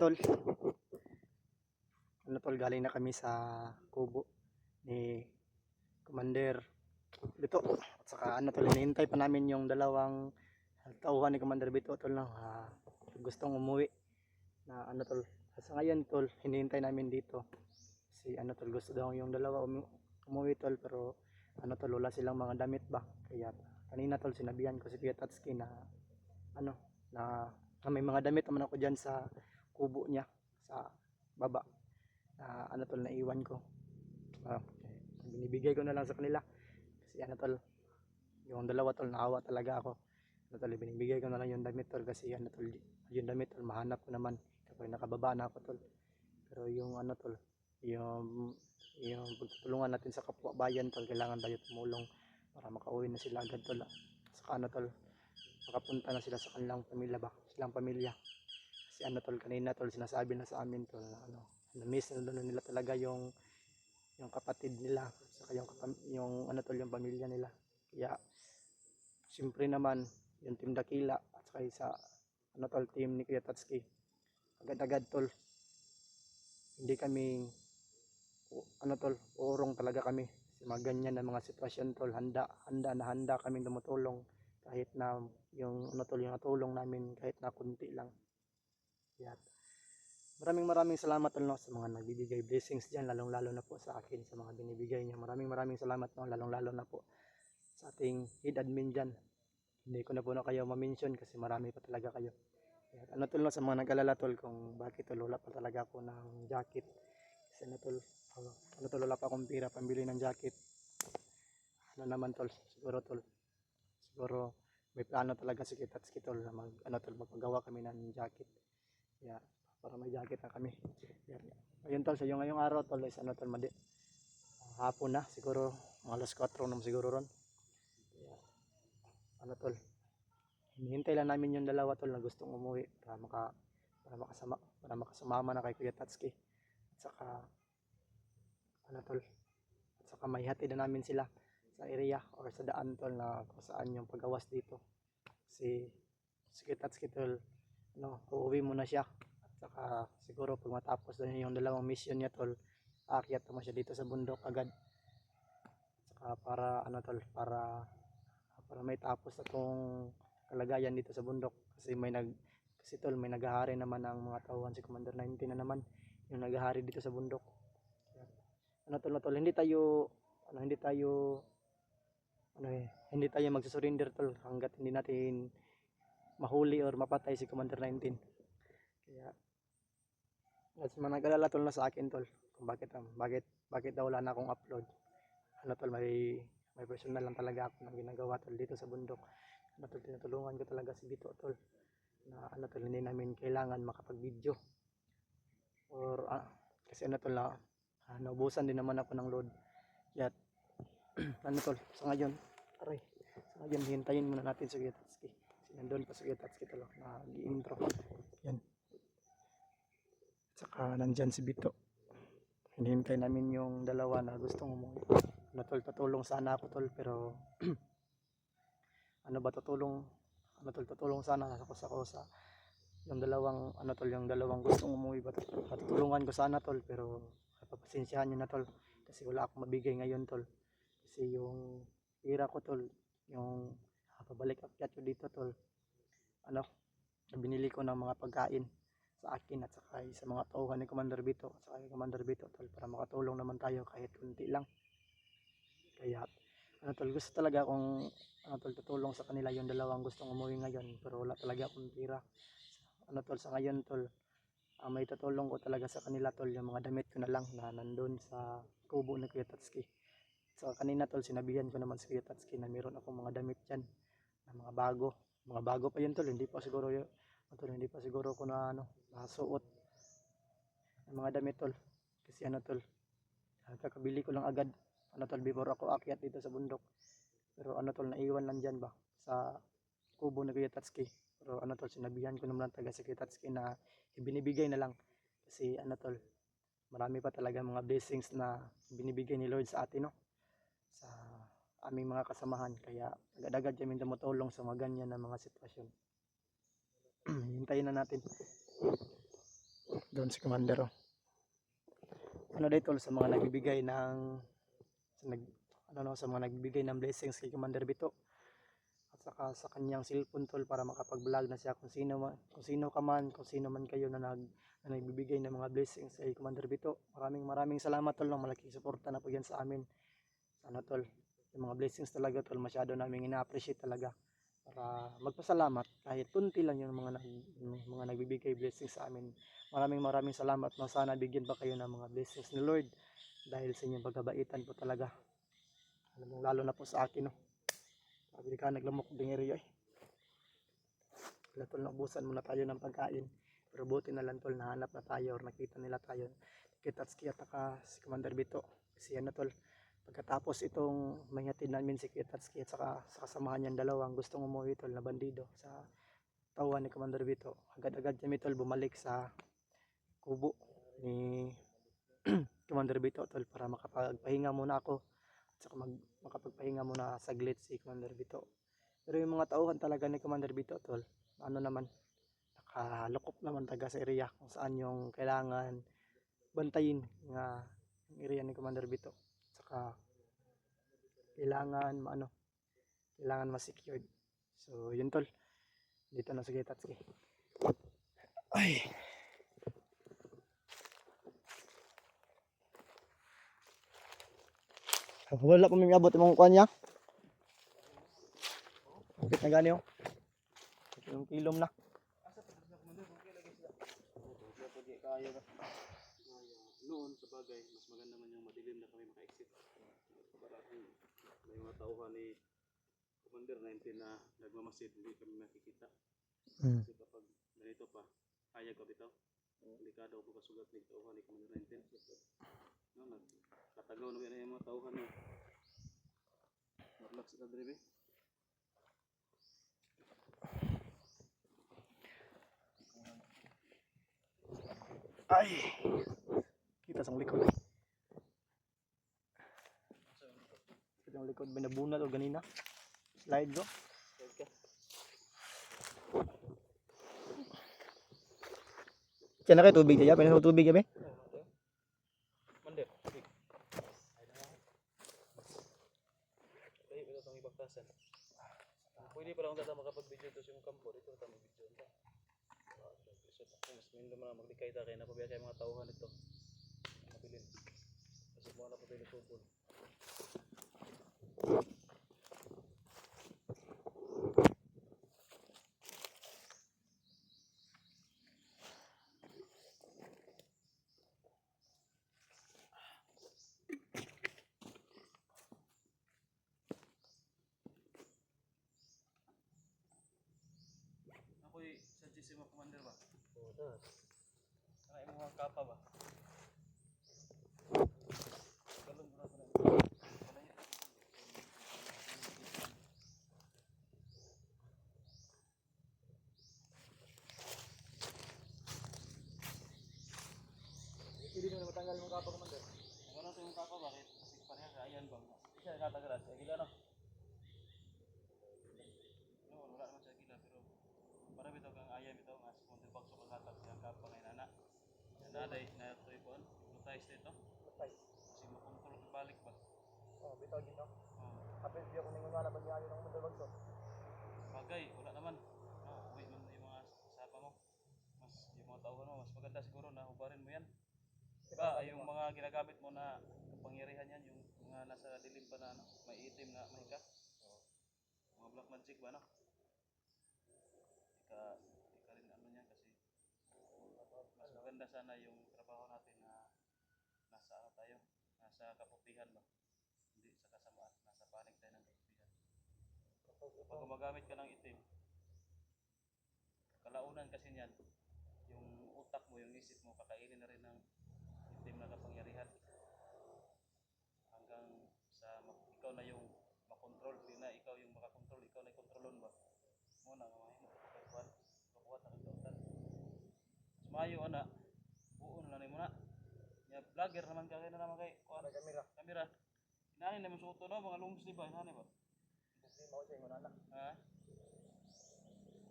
tol, galing na kami sa kubo ni Commander Bito. At saka tol, hinihintay pa namin yung dalawang tauhan ni Commander Bito tol na gustong umuwi na tol. Sa ngayon tol, hinihintay namin dito. Si tol, gusto daw yung dalawa umuwi tol, pero tol, wala silang mga damit ba. Kaya kanina tol, sinabihan ko si Kuya Tatsuki na na may mga damit naman ako dyan sa kubo niya sa baba na tol, naiwan ko. Binibigay ko na lang sa kanila kasi tol, yung dalawa tol, naawa talaga ako. Tol, binibigay ko na lang yung damit tol, kasi tol, yung damit tol, mahanap ko naman kapag nakababa na ako tol. Pero yung tol, yung pagtutulungan natin sa kapwa bayan tol, kailangan tayo tumulong para makauwi na sila agad tol. Saka tol, makapunta na sila sa kanilang pamilya ba, silang pamilya. Kasi tol, kanina tol, sinasabi na sa amin tol na na-miss na nila talaga yung kapatid nila, saka yung tol, yung pamilya nila. Kaya siyempre naman yung team Dakila at saka sa tol, team ni Kuya Tatsuki, agad-agad tol, hindi kami tol, urong talaga kami sa mga ganyan na mga sitwasyon tol. Handa kaming tumutulong kahit na yung tol, yung natulong namin kahit na kunti lang. Yan. Maraming salamat tol sa mga nagbibigay blessings diyan, lalong-lalo na po sa akin sa mga binibigay niyo. Maraming salamat lalong-lalo na po sa ating head admin diyan. Hindi ko na po na kayo ma-mention kasi marami pa talaga kayo. Yan. Tol, sa mga nag-alala tol kung bakit tol, wala pa talaga ako ng jacket. Kasi tol, wala pa akong pira pambili ng jacket. Naman tol, siguro may plano talaga si Kitatsuki tol na magpagawa kami ng jacket. Yeah, para may jacket na kami. Ayun tol, sa ngayong araw tol is tol, hapon na siguro, mga alas 4 naman siguro ron. Tol, hinihintay lang namin yung dalawa tol na gustong umuwi para makasumama na kay Kuya Tatsuki. At saka may hatid na namin sila sa area or sa daan tol na kung saan yung pagawas dito. Si Kuya Tatsuki tol, uuwi muna siya. At saka siguro pag matapos na yung dalawang mission niya tol, aakyat naman siya dito sa bundok agad. At saka para may tapos na tong kalagayan dito sa bundok, kasi tol, may naghahari naman ng mga tauhan si Commander 19 na naman yung naghahari dito sa bundok. Tol, hindi tayo magsusurrender tol hangga't hindi natin mahuli or mapatay si Commander 19. Kaya at mga nag-alala tol na sa akin tol kung bakit daw wala na akong upload. Tol, may personal lang talaga ako na ginagawa tol dito sa bundok. Tol, tinutulungan ko talaga si Bito tol na tol, hindi namin kailangan makapag-video or kasi tol, naubusan din naman ako ng load. Kaya tol, sa ngayon hintayin muna natin si Kuya Tatsuki. Nandun pa si Kuya Tatsuki tol na i-intro. Yan. Saka nandyan si Bito. Hinihintay namin yung dalawa na gustong umuwi. Tol, tutulong sana ako tol, pero tutulong sana ako sa yung dalawang yung dalawang gustong umuwi ba tol. Tutulungan ko sana tol, pero papasensyahan niyo na tol kasi wala akong mabigay ngayon tol. Kasi yung pira ko tol, yung pabalik akyat ko dito tol, binili ko ng mga pagkain sa akin at saka sa mga tauhan ni Commander Bito at saka Commander Bito tol, para makatulong naman tayo kahit kunti lang. Kaya tol, gusto talaga akong tol, tutulong sa kanila yung dalawang gustong umuwi ngayon, pero wala talaga akong pira. Tol, sa ngayon tol, may tutulong ko talaga sa kanila tol, yung mga damit ko na lang na nandun sa kubo ni Kuya Tatsuki. So kanina tol, sinabihan ko naman si Kuya Tatsuki na meron akong mga damit dyan na mga bago pa yun tol, hindi pa siguro ko na nasuot ng mga damit tol, kasi tol, kakabili ko lang agad tol, before ako akyat dito sa bundok. Pero tol, naiwan lang dyan ba sa kubo ni Kuya Tatsuki. Pero tol, sinabihan ko naman taga si Kuya Tatsuki na ibinibigay na lang kasi tol, marami pa talaga mga blessings na binibigay ni Lord sa atin sa aming mga kasamahan. Kaya agad-agad kami tumutulong sa mga ganyan na mga sitwasyon. Hintayin na natin. Doon si Commander. Oh. Ano dito sa mga nagbibigay ng sa nag, sa mga nagbibigay ng blessings kay Commander Bito at saka sa kanyang cellphone tol para makapag-vlog na siya kung sino ka man, kung sino man kayo na nagbibigay ng mga blessings kay Commander Bito. Maraming salamat tol, ng malaking suporta na po yan sa amin. Ano tol, yung mga blessings talaga tol, masyado namin ina-appreciate talaga. Para magpasalamat kahit tunti lang yung mga nagbibigay blessings sa amin. Maraming salamat, no? Sana bigyan pa kayo ng mga blessings ni Lord dahil sa inyong pagbabaitan po talaga. Lalo na po sa akin, no? Sabi ka naglamok ding area eh. Wala tol, naubusan muna tayo ng pagkain. Pero buti na lang tol, nahanap na tayo or nakita nila tayo. Kitatski at si Commander Bito. Kasi ano tol, pagkatapos itong may hatid namin si Kitatski at saka sa kasamahan niyang dalawang gustong umuwi tol na bandido sa tawan ni Commander Bito. Agad-agad kami tol bumalik sa kubo ni Commander Bito tol para makapagpahinga muna ako at saka makapagpahinga muna saglit si Commander Bito. Pero yung mga tauhan talaga ni Commander Bito tol, ano naman, nakalukop naman taga sa area kung saan yung kailangan bantayin nga yung area ni Commander Bito. Saka kailangan ma-secured. So yun tol, dito na sa Kitatski. Ay. Wala pa may abot mong kuan niya. Bakit na gani oh? Yung kilom na. Noon sa bagay, mas maganda man yung madilim na kami maka-exit. Para kung may mga tauhan ni Commander 19 na nagmamasid, hindi kami makikita. Kasi kapag ganito pa, hayag ka bitaw. Delikado po kasugat ni tauhan ni Commander 19. No, katagaw na yung mga tauhan no. Relax ka drive. Ay. Kita sa likod. Kita sa likod binabunat o ganina. Slide go. Diyan na kayo tubig diya, pinasa tubig gabi. Mander, tubig. Ay, ito itong ibagtasan. Pwede pala kung tata makapag-video ito sa yung kampo. Dito ito mag-video ito. Mas mindo mo na maglikay ito kaya napabiya kayo mga tauhan ito. Mabilin. Kasi mo na po ito ilikupon. Ako'y suggest mo Commander ba? Oo, sir. Ano yung mga kapa ba? Galon mo na ko na. Hindi na matanggal mong kapa Commander. Ano ito yung kapa bakit? Kasi pareha ka ayan bang? Isa katagaran sa gila no? No, wala naman sa gila pero para bitaw kang ayan bitaw nga sa konti bakso kaghatag siyang kapa ngay nana. Naday na ito ipon. Hypnotize nito. Patay. Kasi makontrol ka balik ba? Oh, bitaw din no. Oh. Kapit di ako ningon wala ba niya yung Commander Bagso. Bagay, wala naman. No, uwi man yung mga sapa mo. Mas yung mga tauhan mo, mas maganda siguro na hubarin mo yan. Diba, yung mga ginagamit mo na kapangyarihan yan, yung mga nasa dilim pa na ano, may itim na mahika. Mga black magic ba no? Ika rin ano niyan kasi mas maganda sana yung trabaho natin na nasa ano tayo, nasa kaputihan ba? Hindi sa kasamaan, nasa panig tayo ng kaputihan. Pag gumagamit ka ng itim, kalaunan kasi niyan, yung utak mo, yung isip mo, kakainin na rin ng itim na kapangyarihan. Hanggang sa ikaw na yung makontrol, hindi na ikaw yung makakontrol, ikaw na yung kontrolon ba? Muna nga mahimo, kabuhat na kagkautan. Mas mayo ana, buon lang mo na. Ya vlogger naman ka na naman kay kuan kamera. Inani naman suoto no, mga long sleeve ba, inani ba? Hindi mo sa ingon ana. Ha?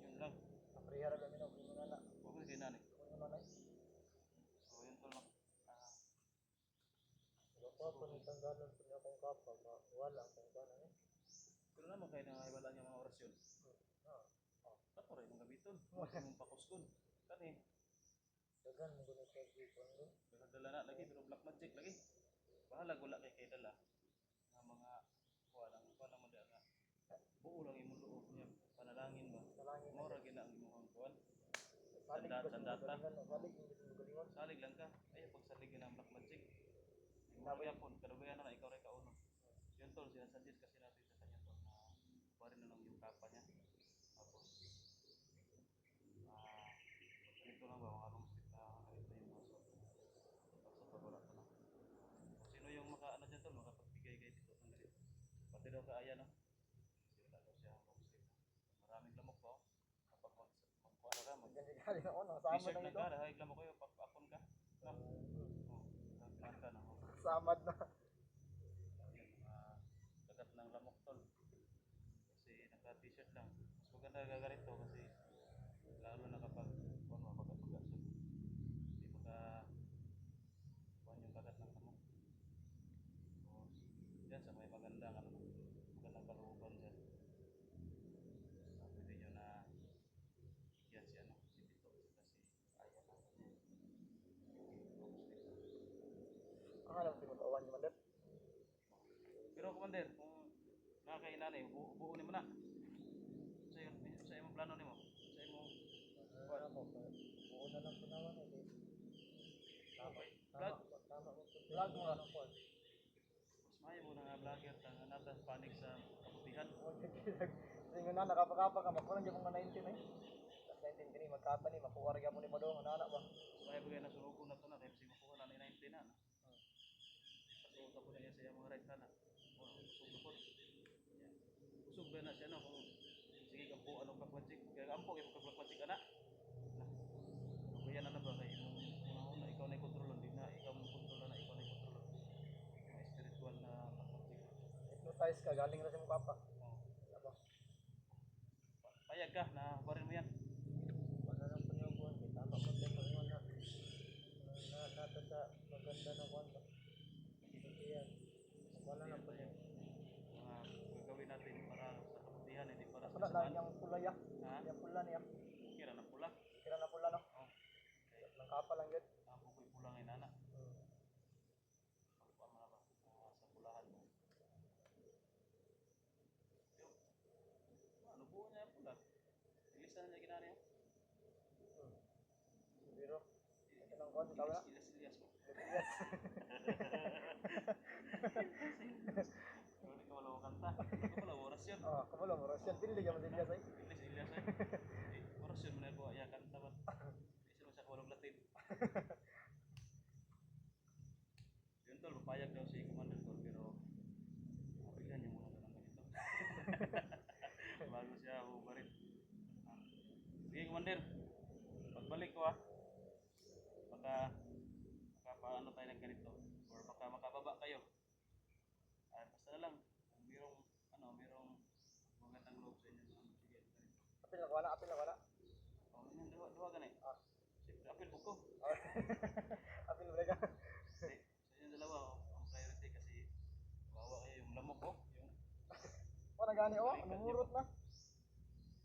Yun lang. Apriyara kami no, ingon ana. Huwag mo dinani. Ingon ana. tanggalan po niya kung kapag wala kung gano'n eh. Pero naman kayo na wala niya mga orasyon. Kato rin mga gabiton. Mong pakuskon. Kani. Dagan mo gano'n sa gipon no? Pero dala na lagi pero black magic lagi. Bahala wala kay dala. Nga mga wala mo nga. Buo lang imong loob niya. Panalangin ba? Salangin Mora gina ang imong kuan. Salig ba Sandata. Salig mo gusto mo galingon. Salig lang ka. Ay pag salig ng black magic. Nabuyapon, kadugayan na ikaw rin kauno. Yun tol, sinasuggest kasi natin sa kanya tol na parin na lang yung kapa niya. Tapos, ganito lang ba, mga long stick na ganito yung mga suot. Tapos sa wala ko na. Kung sino yung ano dyan tol, makapagbigay kayo dito ng ganito. Pati daw kaaya no. Kasi wala daw siya long stick. Maraming lamok ba? Kapag magkuha na ka, Ganyan ako no, sama t-shirt na lang ito. ka, dahil lamok kayo, papakon ka. No? Pilan ka na. Samad na. Kagat ng lamok tol. Kasi naka-t-shirt lang. Mas maganda gagarito kasi lalo na kapag mabagat-bagat so hindi maka kuhan yung kagat ng lamok. So, dyan sa may magandang kalooban dyan. Pwede nyo na ikyan si si Tito kasi kaya na. Ang alam si mag-awan yung mandat. Pero Commander, kung nakakainan eh, buo ni mo na. Sa imong plano ni mo. Sa imong Wala mo, buo na lang punawan eh. vlog. Vlog mo na. Mas maayo mo na nga vlogger tang natas panig sa kabutihan. Ingon na nakapakapa ka, mapulang dyan mong 19 eh. Tapos 19 kini magkapa ni, makuha rin mo ni Madong, anak ba? Mas maayo bagay na surugo na to na, kaya si makuha na ni 19 na. Pasuot ako na niya sa iyang mga right hand na. Usog na po. Usog ba na siya no? Kung sige kampo anong kakwatsik. Kaya kampo kayo kakwatsik anak. Kaya na ba kay imong mga una ikaw na i-control di na ikaw mo control na ikaw na i-control. Mga spiritual na kakwatsik. Hypnotize ka, galing na sa mong papa. Payag ka na barin mo yan. Wala lang panyubuan, may tama mo din mo na. Nato sa maganda na kwan ba? Yan. Wala lang panyubuan. Mga gagawin natin para sa kabutihan hindi para sa Wala na kasamaan. yung pula ya. Ha? Yung pula niya. Kira na pula. Kira na pula no? Oh. Nang kapa lang yun. Ako ko'y pulang inana. Pagkuhan mo na ba? Sa pulahan mo. Yung, ano buo niya yung pula? Ilisan na niya ginari yun? Biro. Ito nang kwan, tawag na? Ilas mo. Yes. Hindi ka wala mo kanta. Hindi ka wala oras yun. Oh, kamu lang oras yan. Pili ka man din say. Ilas eh. Oras yun mo na po. Ya kanta ba? Isa mo siya kawalong latin. Yun tol, papayag daw si Commander tol. Pero mapilan niya muna ng ganito. Bago siya hubarin. Sige Commander. Pagbalik ko baka paano tayo ng ganito. Or baka makababa kayo. Basta na lang. Kung mayroong magandang loob sa inyo. Sige, ganito. Apil na wala, apil na wala. Yan, duha ganay. Siyempre, apil po ko. Apil na ka. Sa inyong dalawa, ang priority kasi wawa kayo yung lamok ko. Wala gani oh, numurot na.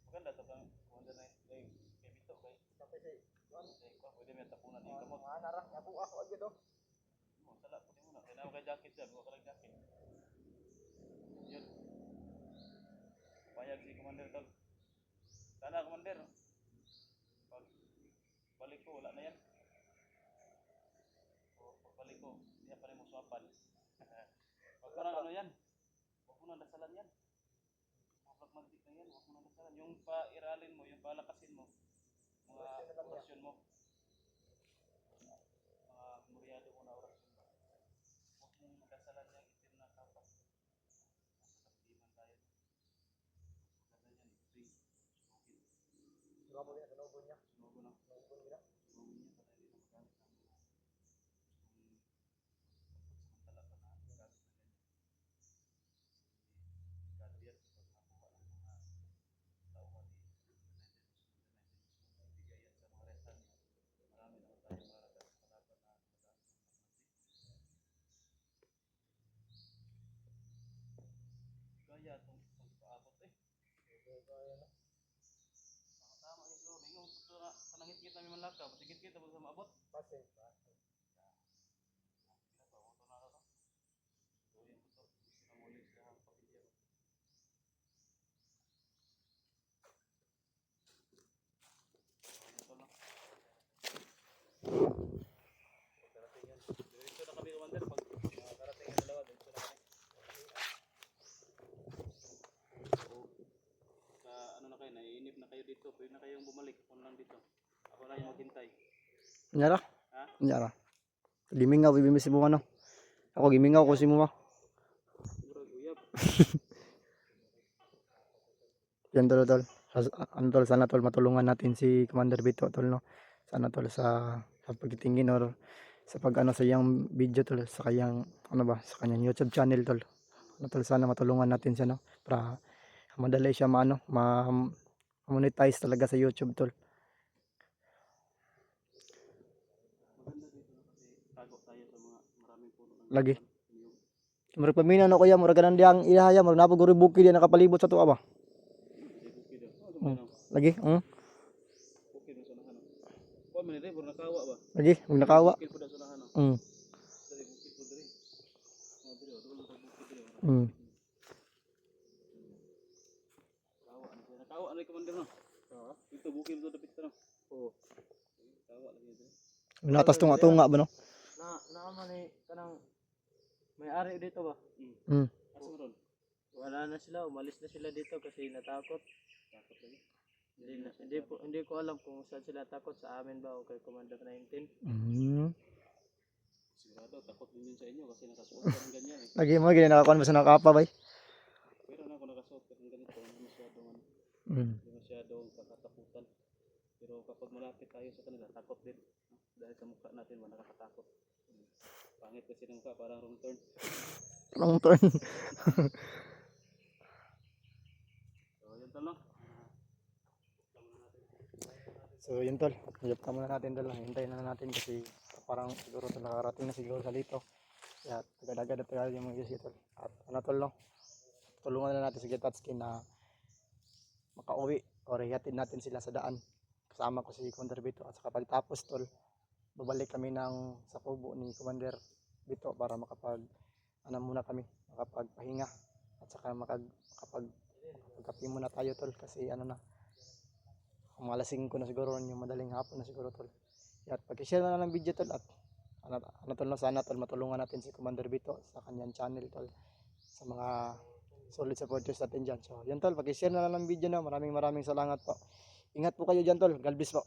Maganda to kang kumanda na kay Bito kay. Tapos si Juan. Pwede may tapunan yung kamot. Mga narang, yabu ako agad oh. Sala po muna. Kaya naman kay jacket dyan. Buka ka lang jacket. Yun. Payag si Commander tol. Sana Commander. Pag balik ko, wala na yan. O pagbalik ko, hindi pa rin mo suwapan. Pag parang ano yan, huwag mo nang dasalan yan. Mga black magic na yan, huwag mo nang dasalan. Yung pairalin mo, yung palakasin mo, mga orasyon mo. Mga muryado mo na orasyon mo. Huwag mong dasalan yung itim na kapas. Nasa kapiman tayo. Maganda yan, ipring. Sunugin. Sunog mo din, sunog niya. Sunugo na. Sunog niya. Sunugin niya para hindi na magamit ng mga gustong pagsamantala pa na gamit na ganyan. Delikado yan kapag nakuha ng mga tauhan ni ibigay yan sa mga rentan niya. Marami naman tayo mararagat sa kalaban na magamit ng magic. kaya itong paabot eh. Tama yun siguro. Ngayon, kanangit-ngit namin manlakaw. Patigit-ngit tapos sa maabot. Pase. Pinapaboto na ako. So yun po to. Sinamuli sa pamilya. Ito lang. Pagkarating yan. Diretso na kami, Commander. Pag nakakarating yung dalawa, diretso na kami. So, sa ano na kayo, naiinip na kayo dito. Pwede na kayong bumalik. Ako lang dito. Ako lang yung maghintay. Nyara? Ha? Nyara. Gimingaw, ibimisi mo ano. Ako gimingaw ko si mo. Siguro, uyab. Yan tol. Ano tol, sana tol matulungan natin si Commander Bito tol no. Sana tol sa pagtitingin or sa pag ano sa iyang video tol sa kanyang ano ba sa kanyang YouTube channel tol. Ano tol sana matulungan natin siya no para madali siya maano monetize talaga sa YouTube tol. Maganda dito na kasi tago tayo sa mga maraming puno ng Lagi. yung Murag paminaw na kuya murag ganang diyang ilahaya murag napaguri bukid diyan nakapalibot sa tuwa ba. bukid daw. Ano ba yun? Lagi. Bukid mo sa nahan. Kuha man nila, buro nakawa ba? Lagi, mag nakawa. Bukid po daw sa nahan. Mm. Dari bukid po dari. Dari, dulo sa bukid dari. Mm. Kawa na siya. Nakawa na yung commander no? Oo. Ito bukid mo dapat no? Oo. Kawa lagi ito. Natas tunga-tunga ba no? Naaman ni kanang may-ari dito ba? Mm. Asa mo ron? Wala na sila, umalis na sila dito kasi natakot. Takot lagi. Hindi ko alam kung saan sila takot, sa amin ba o kay Commander 19. Mm. Sigurado, takot din yun sa inyo kasi nakasuot ka ng ganyan eh. Lagi mo gini nakakuan ba sa nakapa bay? Pero na ako nakasuot ka ng ganito, hindi masyadong ano. Mm. Hindi masyadong kakatakutan. Pero kapag malapit tayo sa kanila, takot din. Dahil sa mukha natin, nakakatakot. Pangit kasi ng mukha, parang wrong turn. Long turn. So, yun talo. So yun tol, hiyap ka muna natin tol, hintayin na natin kasi parang siguro tol nakarating na siguro sa dito. Kaya agad-agad na tayo yung mga isip tol. At ano tol no, tulungan na natin si Getatskin na makauwi o hihatid natin sila sa daan. Kasama ko si Commander Bito at saka pagtapos tol, babalik kami sa kubo ni Commander Bito para makapag ano muna kami, makapagpahinga at saka makapagkape muna tayo tol kasi ano na mga alas 5 na siguro yung madaling hapon na siguro tol. At pag-share na lang ng video tol at ano tol no, sana tol matulungan natin si Commander Bito sa kanyang channel tol sa mga solid supporters natin dyan. So yun tol, pag-share na lang ng video no, maraming salamat po. Ingat po kayo dyan tol, God bless po.